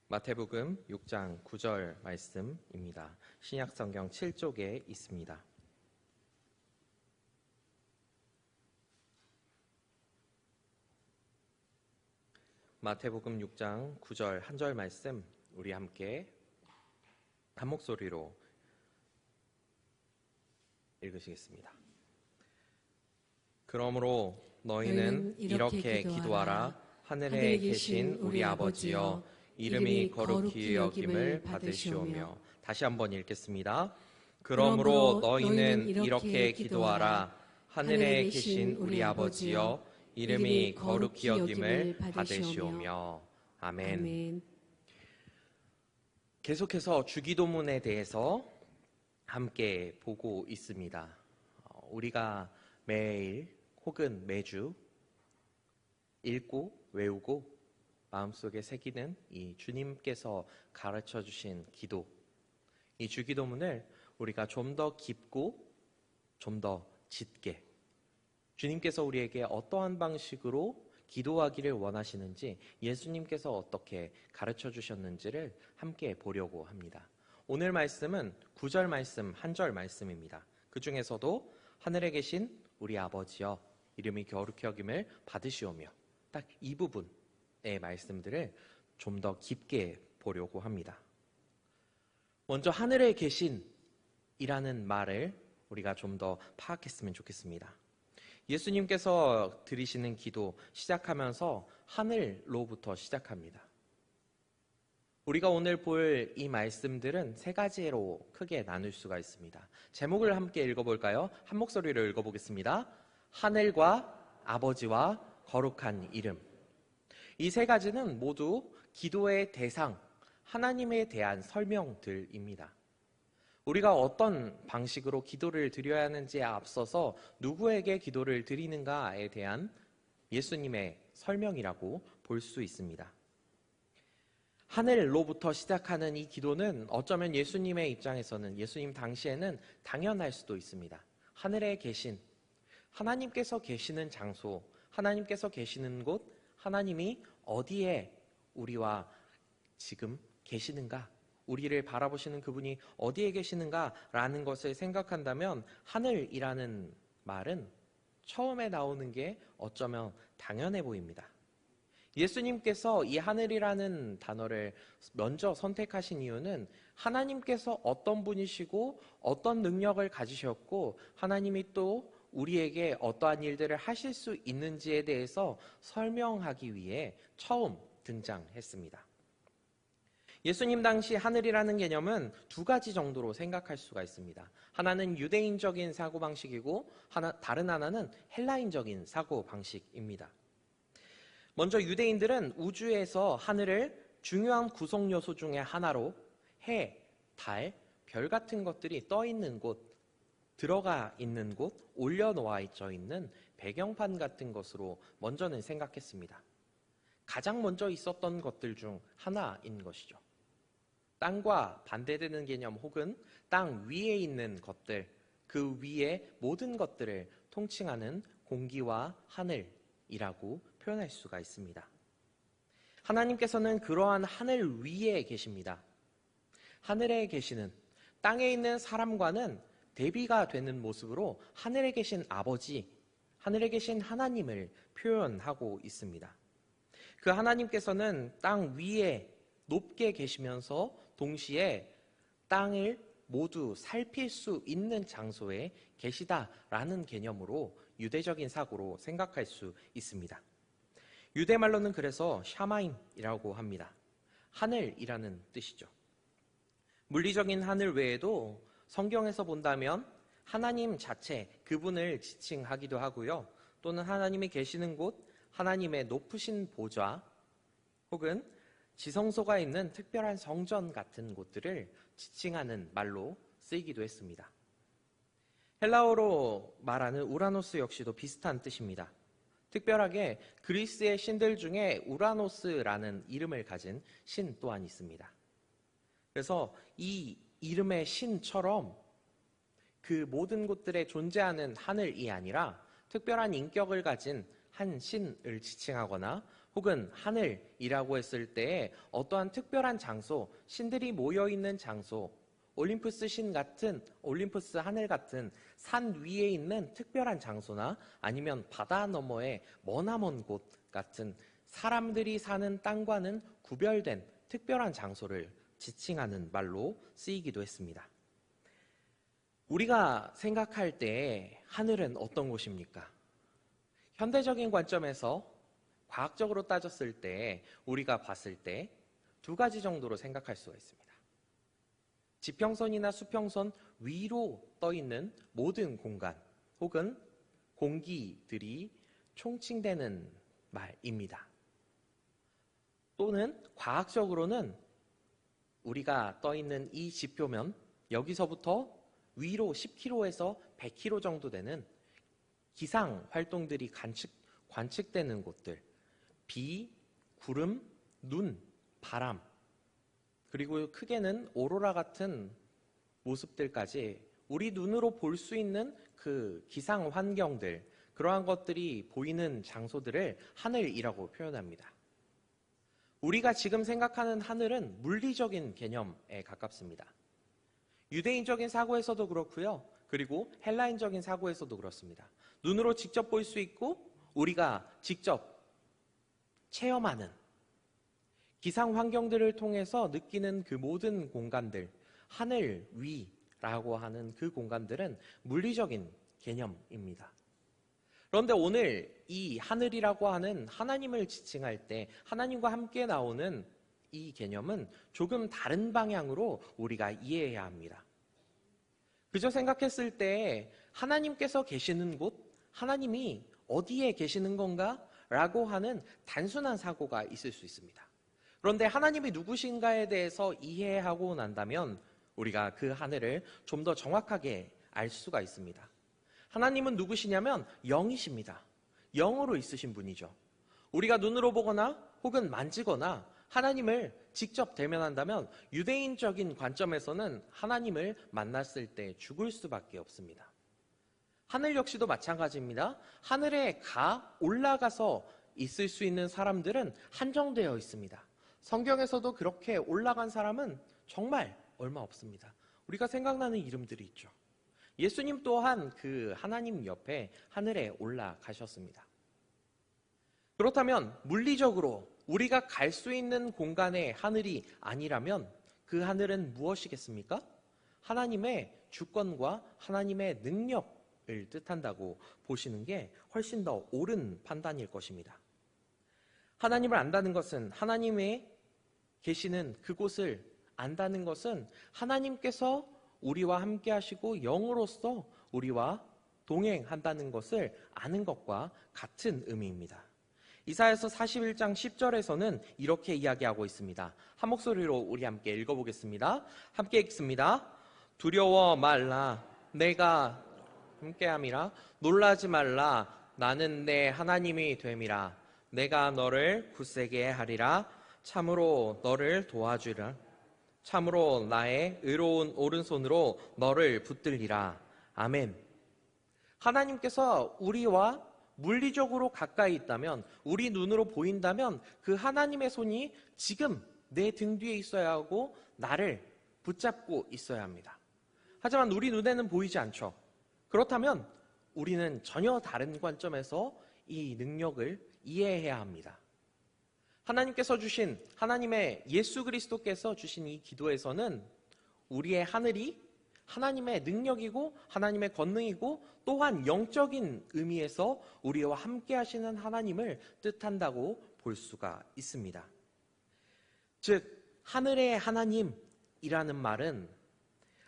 마태복음 6장 9절 말씀입니다. 신약성경 7쪽에 있습니다. 마태복음 6장 9절 한 절 말씀 우리 함께 한 목소리로 읽으시겠습니다. 그러므로 너희는 이렇게 기도하라. 하늘에 계신 우리 아버지여, 이름이 거룩히 여김을 받으시오며. 다시 한번 읽겠습니다. 그러므로 너희는 이렇게 기도하라. 하늘에 계신 우리 아버지여, 이름이 거룩히 여김을 받으시오며. 아멘. 계속해서 주기도문에 대해서 함께 보고 있습니다. 우리가 매일 혹은 매주 읽고 외우고 마음속에 새기는 이 주님께서 가르쳐 주신 기도, 이 주기도문을 우리가 좀 더 깊고 좀 더 짙게, 주님께서 우리에게 어떠한 방식으로 기도하기를 원하시는지, 예수님께서 어떻게 가르쳐 주셨는지를 함께 보려고 합니다. 오늘 말씀은 9절 말씀, 한 절 말씀입니다. 그 중에서도 하늘에 계신 우리 아버지여, 이름이 거룩히 여김을 받으시오며, 딱 이 부분의 말씀들을 좀 더 깊게 보려고 합니다. 먼저 하늘에 계신이라는 말을 우리가 좀 더 파악했으면 좋겠습니다. 예수님께서 드리시는 기도 시작하면서 하늘로부터 시작합니다. 우리가 오늘 볼 이 말씀들은 세 가지로 크게 나눌 수가 있습니다. 제목을 함께 읽어볼까요? 한 목소리로 읽어보겠습니다. 하늘과 아버지와 거룩한 이름. 이 세 가지는 모두 기도의 대상, 하나님에 대한 설명들입니다. 우리가 어떤 방식으로 기도를 드려야 하는지에 앞서서 누구에게 기도를 드리는가에 대한 예수님의 설명이라고 볼 수 있습니다. 하늘로부터 시작하는 이 기도는 어쩌면 예수님의 입장에서는, 예수님 당시에는 당연할 수도 있습니다. 하늘에 계신, 하나님께서 계시는 장소, 하나님께서 계시는 곳, 하나님이 어디에 우리와 지금 계시는가, 우리를 바라보시는 그분이 어디에 계시는가라는 것을 생각한다면 하늘이라는 말은 처음에 나오는 게 어쩌면 당연해 보입니다. 예수님께서 이 하늘이라는 단어를 먼저 선택하신 이유는 하나님께서 어떤 분이시고 어떤 능력을 가지셨고 하나님이 또 우리에게 어떠한 일들을 하실 수 있는지에 대해서 설명하기 위해 처음 등장했습니다. 예수님 당시 하늘이라는 개념은 두 가지 정도로 생각할 수가 있습니다. 하나는 유대인적인 사고방식이고 다른 하나는 헬라인적인 사고방식입니다. 먼저 유대인들은 우주에서 하늘을 중요한 구성 요소 중에 하나로 해, 달, 별 같은 것들이 떠 있는 곳, 들어가 있는 곳, 올려놓아 있는 배경판 같은 것으로 먼저는 생각했습니다. 가장 먼저 있었던 것들 중 하나인 것이죠. 땅과 반대되는 개념 혹은 땅 위에 있는 것들, 그 위에 모든 것들을 통칭하는 공기와 하늘이라고 표현할 수가 있습니다. 하나님께서는 그러한 하늘 위에 계십니다. 하늘에 계시는, 땅에 있는 사람과는 대비가 되는 모습으로 하늘에 계신 아버지, 하늘에 계신 하나님을 표현하고 있습니다. 그 하나님께서는 땅 위에 높게 계시면서 동시에 땅을 모두 살필 수 있는 장소에 계시다라는 개념으로 유대적인 사고로 생각할 수 있습니다. 유대말로는 그래서 샤마임이라고 합니다. 하늘이라는 뜻이죠. 물리적인 하늘 외에도 성경에서 본다면 하나님 자체, 그분을 지칭하기도 하고요. 또는 하나님이 계시는 곳, 하나님의 높으신 보좌, 혹은 지성소가 있는 특별한 성전 같은 곳들을 지칭하는 말로 쓰이기도 했습니다. 헬라어로 말하는 우라노스 역시도 비슷한 뜻입니다. 특별하게 그리스의 신들 중에 우라노스라는 이름을 가진 신 또한 있습니다. 그래서 이 이름의 신처럼 그 모든 곳들에 존재하는 하늘이 아니라 특별한 인격을 가진 한 신을 지칭하거나 혹은 하늘이라고 했을 때 어떠한 특별한 장소, 신들이 모여있는 장소, 올림푸스 하늘 같은 산 위에 있는 특별한 장소나 아니면 바다 너머의 머나먼 곳 같은 사람들이 사는 땅과는 구별된 특별한 장소를 지칭하는 말로 쓰이기도 했습니다. 우리가 생각할 때 하늘은 어떤 곳입니까? 현대적인 관점에서 과학적으로 따졌을 때 우리가 봤을 때 두 가지 정도로 생각할 수가 있습니다. 지평선이나 수평선 위로 떠 있는 모든 공간 혹은 공기들이 총칭되는 말입니다. 또는 과학적으로는 우리가 떠 있는 이 지표면 여기서부터 위로 10km에서 100km 정도 되는 기상 활동들이 관측되는 곳들, 비, 구름, 눈, 바람, 그리고 크게는 오로라 같은 모습들까지 우리 눈으로 볼 수 있는 그 기상 환경들, 그러한 것들이 보이는 장소들을 하늘이라고 표현합니다. 우리가 지금 생각하는 하늘은 물리적인 개념에 가깝습니다. 유대인적인 사고에서도 그렇고요. 그리고 헬라인적인 사고에서도 그렇습니다. 눈으로 직접 볼 수 있고 우리가 직접 체험하는 기상 환경들을 통해서 느끼는 그 모든 공간들, 하늘 위라고 하는 그 공간들은 물리적인 개념입니다. 그런데 오늘 이 하늘이라고 하는 하나님을 지칭할 때 하나님과 함께 나오는 이 개념은 조금 다른 방향으로 우리가 이해해야 합니다. 그저 생각했을 때 하나님께서 계시는 곳, 하나님이 어디에 계시는 건가? 라고 하는 단순한 사고가 있을 수 있습니다. 그런데 하나님이 누구신가에 대해서 이해하고 난다면 우리가 그 하늘을 좀 더 정확하게 알 수가 있습니다. 하나님은 누구시냐면 영이십니다. 영으로 있으신 분이죠. 우리가 눈으로 보거나 혹은 만지거나 하나님을 직접 대면한다면 유대인적인 관점에서는 하나님을 만났을 때 죽을 수밖에 없습니다. 하늘 역시도 마찬가지입니다. 하늘에 올라가서 있을 수 있는 사람들은 한정되어 있습니다. 성경에서도 그렇게 올라간 사람은 정말 얼마 없습니다. 우리가 생각나는 이름들이 있죠. 예수님 또한 그 하나님 옆에 하늘에 올라가셨습니다. 그렇다면 물리적으로 우리가 갈 수 있는 공간의 하늘이 아니라면 그 하늘은 무엇이겠습니까? 하나님의 주권과 하나님의 능력을 뜻한다고 보시는 게 훨씬 더 옳은 판단일 것입니다. 하나님을 안다는 것은 하나님의 계시는 그곳을 안다는 것은 하나님께서 우리와 함께 하시고 영으로서 우리와 동행한다는 것을 아는 것과 같은 의미입니다. 이사야서 41장 10절에서는 이렇게 이야기하고 있습니다. 한 목소리로 우리 함께 읽어보겠습니다. 함께 읽습니다. 두려워 말라 내가 함께함이라 놀라지 말라 나는 내 하나님이 됨이라 내가 너를 굳세게 하리라 참으로 너를 도와주리라 참으로 나의 의로운 오른손으로 너를 붙들리라. 아멘. 하나님께서 우리와 물리적으로 가까이 있다면, 우리 눈으로 보인다면 그 하나님의 손이 지금 내 등 뒤에 있어야 하고 나를 붙잡고 있어야 합니다. 하지만 우리 눈에는 보이지 않죠. 그렇다면 우리는 전혀 다른 관점에서 이 능력을 이해해야 합니다. 하나님께서 주신, 하나님의 예수 그리스도께서 주신 이 기도에서는 우리의 하늘이 하나님의 능력이고 하나님의 권능이고 또한 영적인 의미에서 우리와 함께 하시는 하나님을 뜻한다고 볼 수가 있습니다. 즉 하늘의 하나님이라는 말은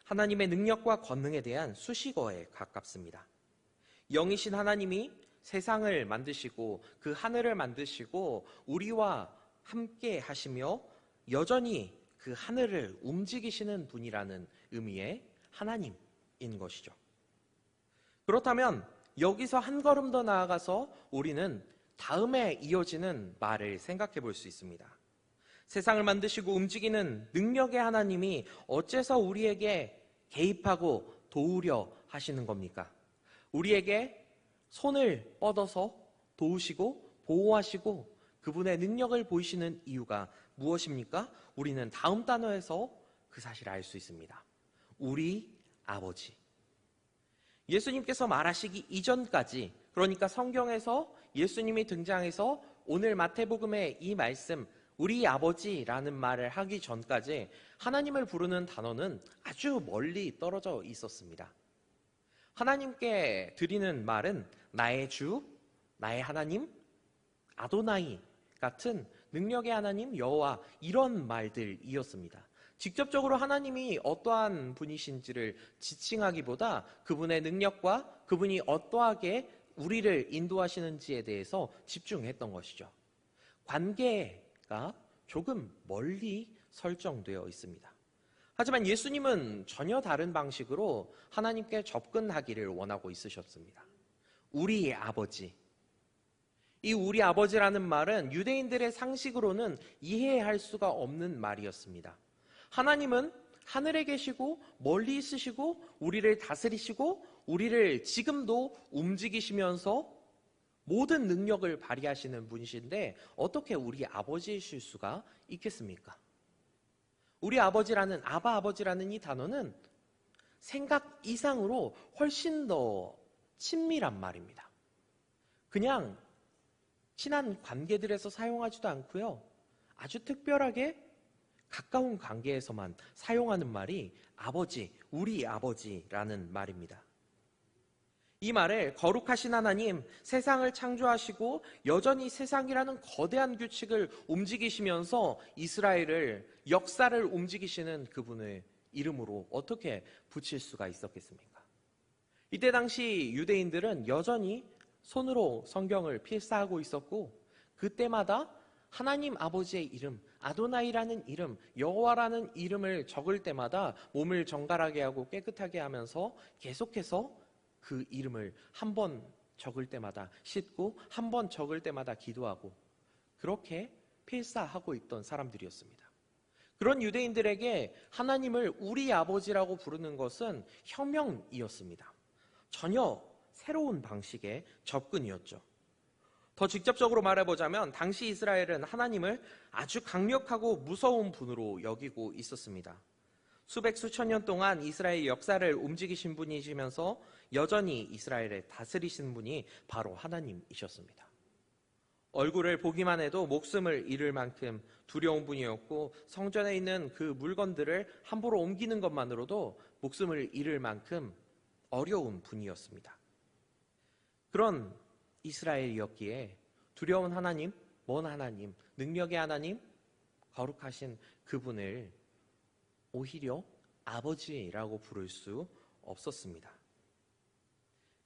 하나님의 능력과 권능에 대한 수식어에 가깝습니다. 영이신 하나님이 세상을 만드시고 그 하늘을 만드시고 우리와 함께 하시며 여전히 그 하늘을 움직이시는 분이라는 의미의 하나님인 것이죠. 그렇다면 여기서 한 걸음 더 나아가서 우리는 다음에 이어지는 말을 생각해 볼 수 있습니다. 세상을 만드시고 움직이는 능력의 하나님이 어째서 우리에게 개입하고 도우려 하시는 겁니까? 우리에게 손을 뻗어서 도우시고 보호하시고 그분의 능력을 보이시는 이유가 무엇입니까? 우리는 다음 단어에서 그 사실을 알 수 있습니다. 우리 아버지. 예수님께서 말하시기 이전까지, 그러니까 성경에서 예수님이 등장해서 오늘 마태복음의 이 말씀 우리 아버지라는 말을 하기 전까지 하나님을 부르는 단어는 아주 멀리 떨어져 있었습니다. 하나님께 드리는 말은 나의 주, 나의 하나님, 아도나이 같은 능력의 하나님, 여호와, 이런 말들이었습니다. 직접적으로 하나님이 어떠한 분이신지를 지칭하기보다 그분의 능력과 그분이 어떠하게 우리를 인도하시는지에 대해서 집중했던 것이죠. 관계가 조금 멀리 설정되어 있습니다. 하지만 예수님은 전혀 다른 방식으로 하나님께 접근하기를 원하고 있으셨습니다. 우리 아버지. 이 우리 아버지라는 말은 유대인들의 상식으로는 이해할 수가 없는 말이었습니다. 하나님은 하늘에 계시고 멀리 있으시고 우리를 다스리시고 우리를 지금도 움직이시면서 모든 능력을 발휘하시는 분이신데 어떻게 우리 아버지이실 수가 있겠습니까? 우리 아버지라는, 아바 아버지라는 이 단어는 생각 이상으로 훨씬 더 친밀한 말입니다. 그냥 친한 관계들에서 사용하지도 않고요. 아주 특별하게 가까운 관계에서만 사용하는 말이 아버지, 우리 아버지라는 말입니다. 이 말을 거룩하신 하나님, 세상을 창조하시고 여전히 세상이라는 거대한 규칙을 움직이시면서 이스라엘을, 역사를 움직이시는 그분의 이름으로 어떻게 붙일 수가 있었겠습니까? 이때 당시 유대인들은 여전히 손으로 성경을 필사하고 있었고 그때마다 하나님 아버지의 이름, 아도나이라는 이름, 여호와라는 이름을 적을 때마다 몸을 정갈하게 하고 깨끗하게 하면서 계속해서 그 이름을 한 번 적을 때마다 씻고 한 번 적을 때마다 기도하고 그렇게 필사하고 있던 사람들이었습니다. 그런 유대인들에게 하나님을 우리 아버지라고 부르는 것은 혁명이었습니다. 전혀 새로운 방식의 접근이었죠. 더 직접적으로 말해보자면 당시 이스라엘은 하나님을 아주 강력하고 무서운 분으로 여기고 있었습니다. 수백 수천 년 동안 이스라엘 역사를 움직이신 분이시면서 여전히 이스라엘을 다스리신 분이 바로 하나님이셨습니다. 얼굴을 보기만 해도 목숨을 잃을 만큼 두려운 분이었고 성전에 있는 그 물건들을 함부로 옮기는 것만으로도 목숨을 잃을 만큼 어려운 분이었습니다. 그런 이스라엘이었기에 두려운 하나님, 먼 하나님, 능력의 하나님, 거룩하신 그분을 오히려 아버지라고 부를 수 없었습니다.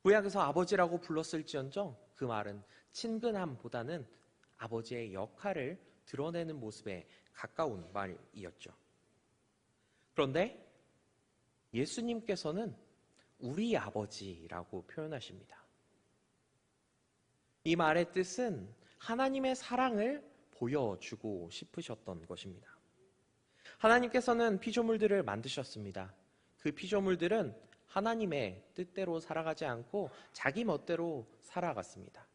구약에서 아버지라고 불렀을지언정 그 말은 친근함보다는 아버지의 역할을 드러내는 모습에 가까운 말이었죠. 그런데 예수님께서는 우리 아버지라고 표현하십니다. 이 말의 뜻은 하나님의 사랑을 보여주고 싶으셨던 것입니다. 하나님께서는 피조물들을 만드셨습니다. 그 피조물들은 하나님의 뜻대로 살아가지 않고 자기 멋대로 살아갔습니다.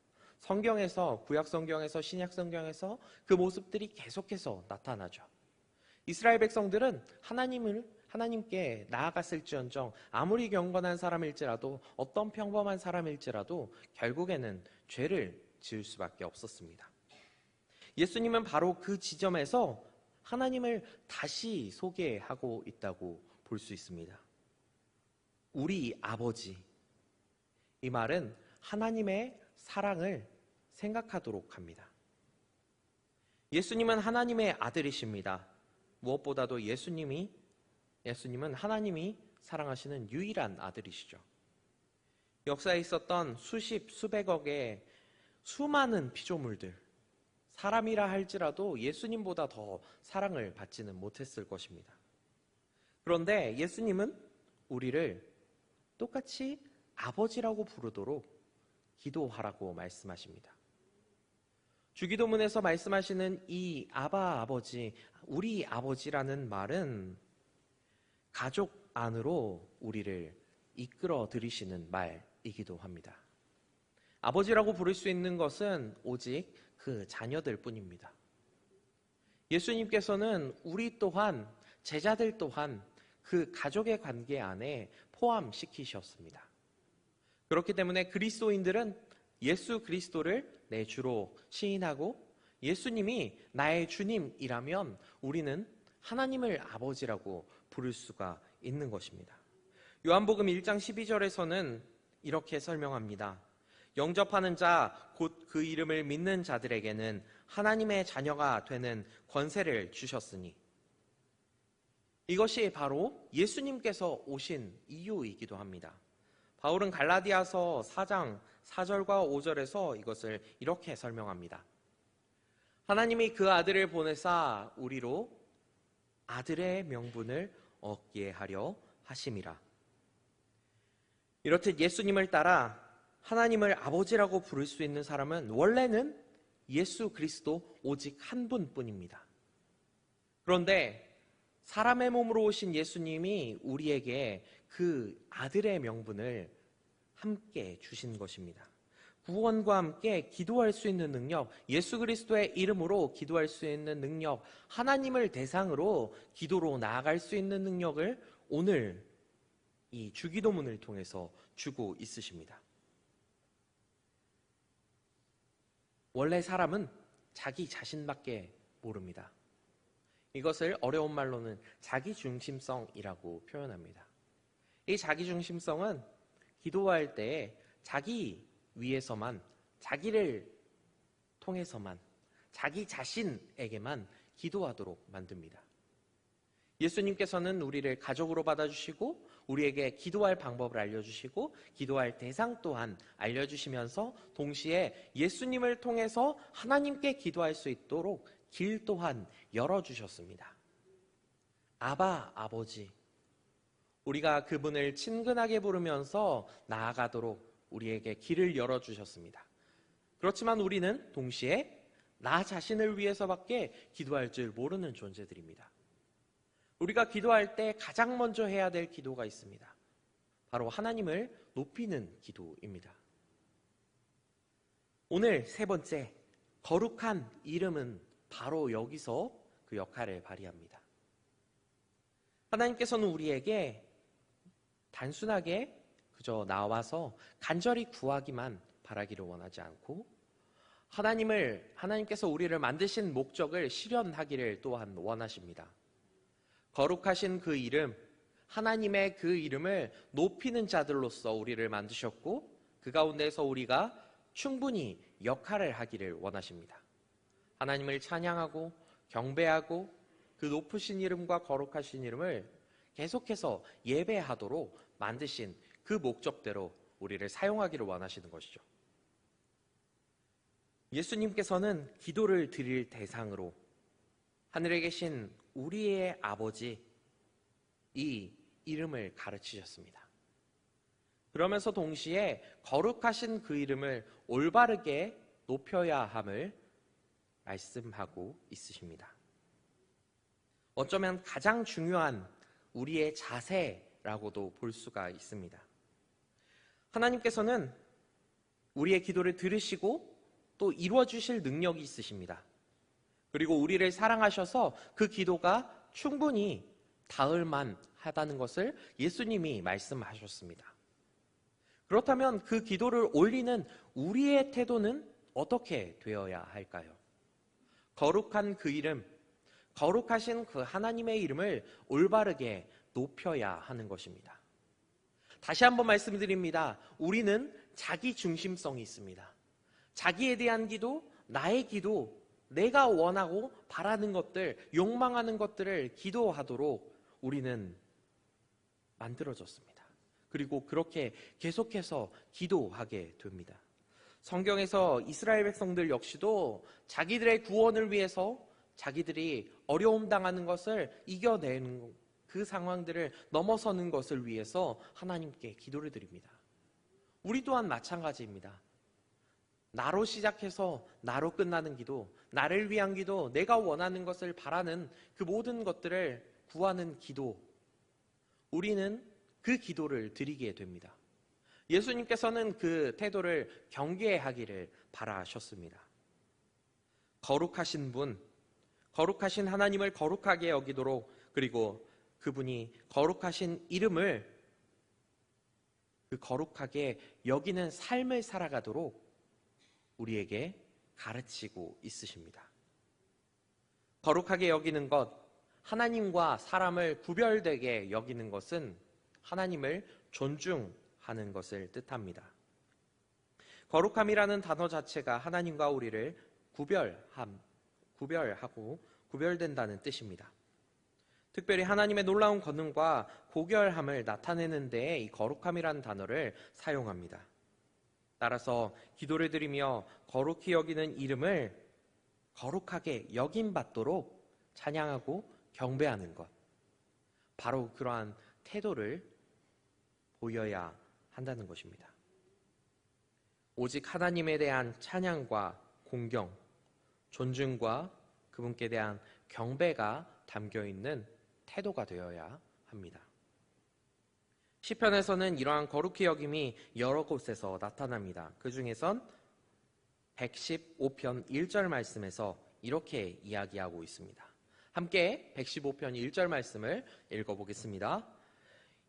성경에서, 구약 성경에서, 신약 성경에서 그 모습들이 계속해서 나타나죠. 이스라엘 백성들은 하나님께 나아갔을지언정 아무리 경건한 사람일지라도 어떤 평범한 사람일지라도 결국에는 죄를 지을 수밖에 없었습니다. 예수님은 바로 그 지점에서 하나님을 다시 소개하고 있다고 볼 수 있습니다. 우리 아버지. 이 말은 하나님의 사랑을 생각하도록 합니다. 예수님은 하나님의 아들이십니다. 무엇보다도 예수님은 하나님이 사랑하시는 유일한 아들이시죠. 역사에 있었던 수십, 수백억의 수많은 피조물들, 사람이라 할지라도 예수님보다 더 사랑을 받지는 못했을 것입니다. 그런데 예수님은 우리를 똑같이 아버지라고 부르도록 기도하라고 말씀하십니다. 주기도문에서 말씀하시는 이 아바 아버지, 우리 아버지라는 말은 가족 안으로 우리를 이끌어 들이시는 말이기도 합니다. 아버지라고 부를 수 있는 것은 오직 그 자녀들 뿐입니다. 예수님께서는 우리 또한, 제자들 또한 그 가족의 관계 안에 포함시키셨습니다. 그렇기 때문에 그리스도인들은 예수 그리스도를 내 주로 시인하고 예수님이 나의 주님이라면 우리는 하나님을 아버지라고 부를 수가 있는 것입니다. 요한복음 1장 12절에서는 이렇게 설명합니다. 영접하는 자, 곧 그 이름을 믿는 자들에게는 하나님의 자녀가 되는 권세를 주셨으니, 이것이 바로 예수님께서 오신 이유이기도 합니다. 바울은 갈라디아서 4장 4절과 5절에서 이것을 이렇게 설명합니다. 하나님이 그 아들을 보내사 우리로 아들의 명분을 얻게 하려 하심이라. 이렇듯 예수님을 따라 하나님을 아버지라고 부를 수 있는 사람은 원래는 예수 그리스도 오직 한 분뿐입니다. 그런데 사람의 몸으로 오신 예수님이 우리에게 그 아들의 명분을 함께 주신 것입니다. 구원과 함께 기도할 수 있는 능력, 예수 그리스도의 이름으로 기도할 수 있는 능력, 하나님을 대상으로 기도로 나아갈 수 있는 능력을 오늘 이 주기도문을 통해서 주고 있으십니다. 원래 사람은 자기 자신밖에 모릅니다. 이것을 어려운 말로는 자기중심성이라고 표현합니다. 이 자기중심성은 기도할 때 자기 위해서만, 자기를 통해서만, 자기 자신에게만 기도하도록 만듭니다. 예수님께서는 우리를 가족으로 받아주시고 우리에게 기도할 방법을 알려주시고 기도할 대상 또한 알려주시면서 동시에 예수님을 통해서 하나님께 기도할 수 있도록 길 또한 열어주셨습니다. 아바, 아버지. 우리가 그분을 친근하게 부르면서 나아가도록 우리에게 길을 열어주셨습니다. 그렇지만 우리는 동시에 나 자신을 위해서밖에 기도할 줄 모르는 존재들입니다. 우리가 기도할 때 가장 먼저 해야 될 기도가 있습니다. 바로 하나님을 높이는 기도입니다. 오늘 세 번째, 거룩한 이름은 바로 여기서 그 역할을 발휘합니다. 하나님께서는 우리에게 단순하게 그저 나와서 간절히 구하기만 바라기를 원하지 않고 하나님께서 우리를 만드신 목적을 실현하기를 또한 원하십니다. 거룩하신 그 이름, 하나님의 그 이름을 높이는 자들로서 우리를 만드셨고 그 가운데서 우리가 충분히 역할을 하기를 원하십니다. 하나님을 찬양하고 경배하고 그 높으신 이름과 거룩하신 이름을 계속해서 예배하도록 만드신 그 목적대로 우리를 사용하기를 원하시는 것이죠. 예수님께서는 기도를 드릴 대상으로 하늘에 계신 우리의 아버지, 이 이름을 가르치셨습니다. 그러면서 동시에 거룩하신 그 이름을 올바르게 높여야 함을 말씀하고 있으십니다. 어쩌면 가장 중요한 우리의 자세라고도 볼 수가 있습니다. 하나님께서는 우리의 기도를 들으시고 또 이루어주실 능력이 있으십니다. 그리고 우리를 사랑하셔서 그 기도가 충분히 닿을만 하다는 것을 예수님이 말씀하셨습니다. 그렇다면 그 기도를 올리는 우리의 태도는 어떻게 되어야 할까요? 거룩한 그 이름, 거룩하신 그 하나님의 이름을 올바르게 높여야 하는 것입니다. 다시 한번 말씀드립니다. 우리는 자기 중심성이 있습니다. 자기에 대한 기도, 나의 기도, 내가 원하고 바라는 것들, 욕망하는 것들을 기도하도록 우리는 만들어졌습니다. 그리고 그렇게 계속해서 기도하게 됩니다. 성경에서 이스라엘 백성들 역시도 자기들의 구원을 위해서 자기들이 어려움 당하는 것을 이겨내는 그 상황들을 넘어서는 것을 위해서 하나님께 기도를 드립니다. 우리 또한 마찬가지입니다. 나로 시작해서 나로 끝나는 기도, 나를 위한 기도, 내가 원하는 것을 바라는 그 모든 것들을 구하는 기도, 우리는 그 기도를 드리게 됩니다. 예수님께서는 그 태도를 경계하기를 바라셨습니다. 거룩하신 분, 거룩하신 하나님을 거룩하게 여기도록, 그리고 그분이 거룩하신 이름을 그 거룩하게 여기는 삶을 살아가도록 우리에게 가르치고 있으십니다. 거룩하게 여기는 것, 하나님과 사람을 구별되게 여기는 것은 하나님을 존중하는 것을 뜻합니다. 거룩함이라는 단어 자체가 하나님과 우리를 구별하고 구별된다는 뜻입니다. 특별히 하나님의 놀라운 권능과 고결함을 나타내는 데에 이 거룩함이라는 단어를 사용합니다. 따라서 기도를 드리며 거룩히 여기는 이름을 거룩하게 여김받도록 찬양하고 경배하는 것, 바로 그러한 태도를 보여야 한다는 것입니다. 오직 하나님에 대한 찬양과 공경, 존중과 그분께 대한 경배가 담겨있는 태도가 되어야 합니다. 시편에서는 이러한 거룩히 여김이 여러 곳에서 나타납니다. 그 중에선 115편 1절 말씀에서 이렇게 이야기하고 있습니다. 함께 115편 1절 말씀을 읽어보겠습니다.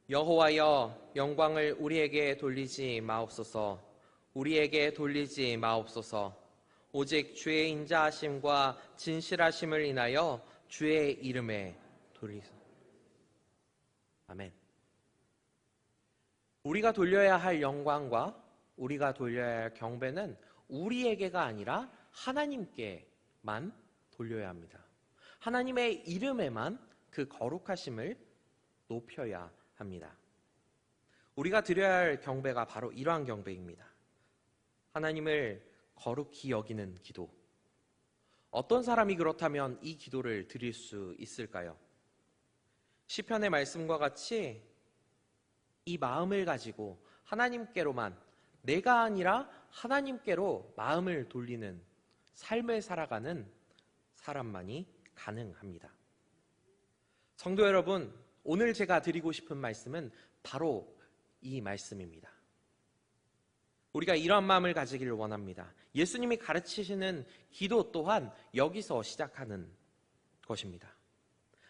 여호와여, 영광을 우리에게 돌리지 마옵소서. 우리에게 돌리지 마옵소서. 오직 주의 인자하심과 진실하심을 인하여 주의 이름에 돌리소서. 아멘. 우리가 돌려야 할 영광과 우리가 돌려야 할 경배는 우리에게가 아니라 하나님께만 돌려야 합니다. 하나님의 이름에만 그 거룩하심을 높여야 합니다. 우리가 드려야 할 경배가 바로 이러한 경배입니다. 하나님을 거룩히 여기는 기도. 어떤 사람이 그렇다면 이 기도를 드릴 수 있을까요? 시편의 말씀과 같이 이 마음을 가지고 하나님께로만, 내가 아니라 하나님께로 마음을 돌리는 삶을 살아가는 사람만이 가능합니다. 성도 여러분, 오늘 제가 드리고 싶은 말씀은 바로 이 말씀입니다. 우리가 이러한 마음을 가지기를 원합니다. 예수님이 가르치시는 기도 또한 여기서 시작하는 것입니다.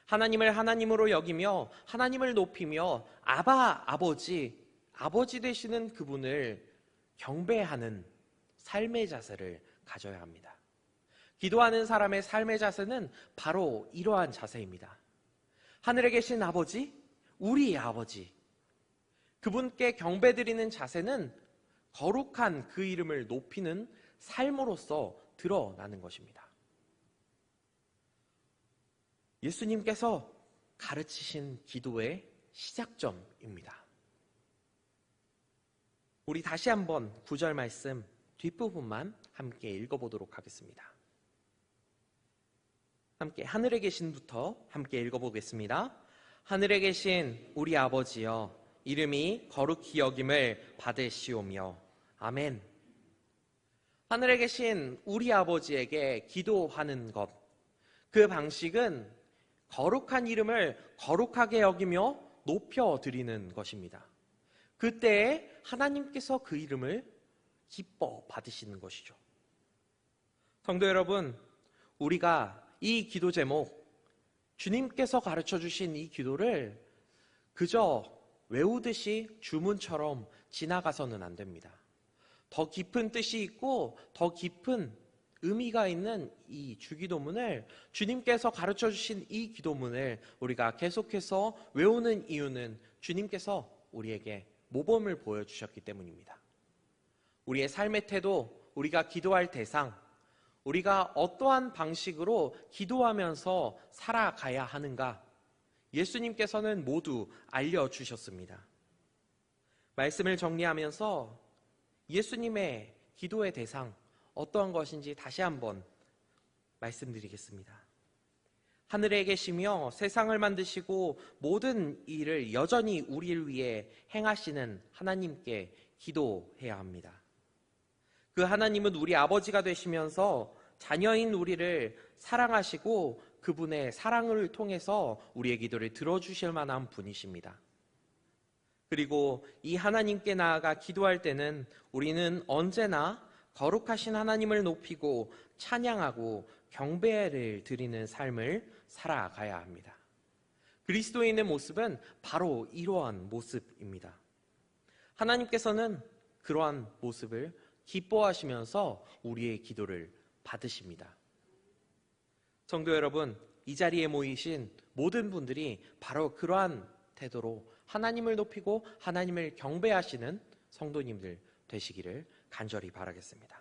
하나님을 하나님으로 여기며 하나님을 높이며 아버지 되시는 그분을 경배하는 삶의 자세를 가져야 합니다. 기도하는 사람의 삶의 자세는 바로 이러한 자세입니다. 하늘에 계신 아버지, 우리 아버지, 그분께 경배드리는 자세는 거룩한 그 이름을 높이는 삶으로서 드러나는 것입니다. 예수님께서 가르치신 기도의 시작점입니다. 우리 다시 한번 9절 말씀 뒷부분만 함께 읽어보도록 하겠습니다. 함께 하늘에 계신부터 함께 읽어보겠습니다. 하늘에 계신 우리 아버지여, 이름이 거룩히 여김을 받으시오며. 아멘. 하늘에 계신 우리 아버지에게 기도하는 것, 그 방식은 거룩한 이름을 거룩하게 여기며 높여드리는 것입니다. 그때에 하나님께서 그 이름을 기뻐 받으시는 것이죠. 성도 여러분, 우리가 이 기도 제목, 주님께서 가르쳐 주신 이 기도를 그저 외우듯이 주문처럼 지나가서는 안 됩니다. 더 깊은 뜻이 있고 더 깊은 의미가 있는 이 주기도문을, 주님께서 가르쳐 주신 이 기도문을 우리가 계속해서 외우는 이유는 주님께서 우리에게 모범을 보여주셨기 때문입니다. 우리의 삶의 태도, 우리가 기도할 대상, 우리가 어떠한 방식으로 기도하면서 살아가야 하는가, 예수님께서는 모두 알려주셨습니다. 말씀을 정리하면서 예수님의 기도의 대상 어떠한 것인지 다시 한번 말씀드리겠습니다. 하늘에 계시며 세상을 만드시고 모든 일을 여전히 우리를 위해 행하시는 하나님께 기도해야 합니다. 그 하나님은 우리 아버지가 되시면서 자녀인 우리를 사랑하시고 그분의 사랑을 통해서 우리의 기도를 들어주실 만한 분이십니다. 그리고 이 하나님께 나아가 기도할 때는 우리는 언제나 거룩하신 하나님을 높이고 찬양하고 경배를 드리는 삶을 살아가야 합니다. 그리스도인의 모습은 바로 이러한 모습입니다. 하나님께서는 그러한 모습을 기뻐하시면서 우리의 기도를 받으십니다. 성도 여러분, 이 자리에 모이신 모든 분들이 바로 그러한 태도로 하나님을 높이고 하나님을 경배하시는 성도님들 되시기를 간절히 바라겠습니다.